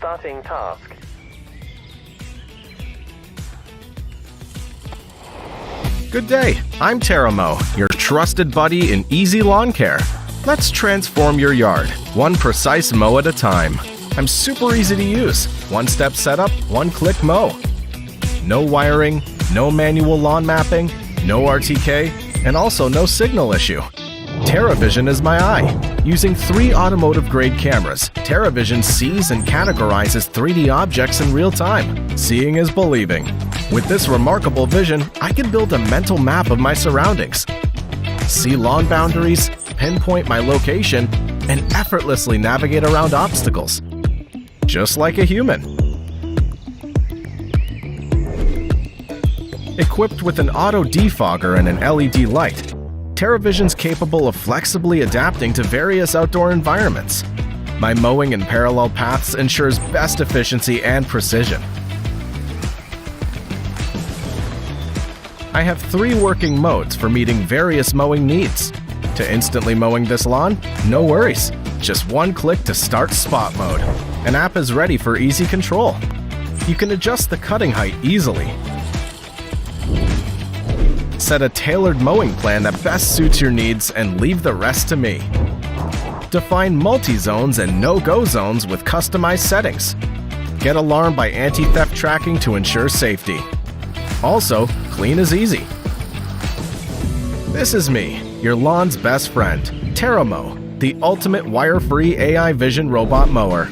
Starting task. Good day, I'm TerraMow, your trusted buddy in easy lawn care. Let's transform your yard, one precise mow at a time. I'm super easy to use. One-step setup, one-click mow. No wiring, no manual lawn mapping, no RTK, and also no signal issue. TerraVision is my eye. Using 3 automotive-grade cameras, TerraVision sees and categorizes 3D objects in real time. Seeing is believing. With this remarkable vision, I can build a mental map of my surroundings, see lawn boundaries, pinpoint my location, and effortlessly navigate around obstacles. Just like a human. Equipped with an auto defogger and an LED light, TerraVision's capable of flexibly adapting to various outdoor environments. My mowing in parallel paths ensures best efficiency and precision. I have 3 working modes for meeting various mowing needs. To instantly mowing this lawn? No worries. Just one click to start spot mode. An app is ready for easy control. You can adjust the cutting height easily. Set a tailored mowing plan that best suits your needs and leave the rest to me. Define multi-zones and no-go zones with customized settings. Get alarmed by anti-theft tracking to ensure safety. Also, clean is easy. This is me, your lawn's best friend, TerraMow, the ultimate wire-free AI vision robot mower.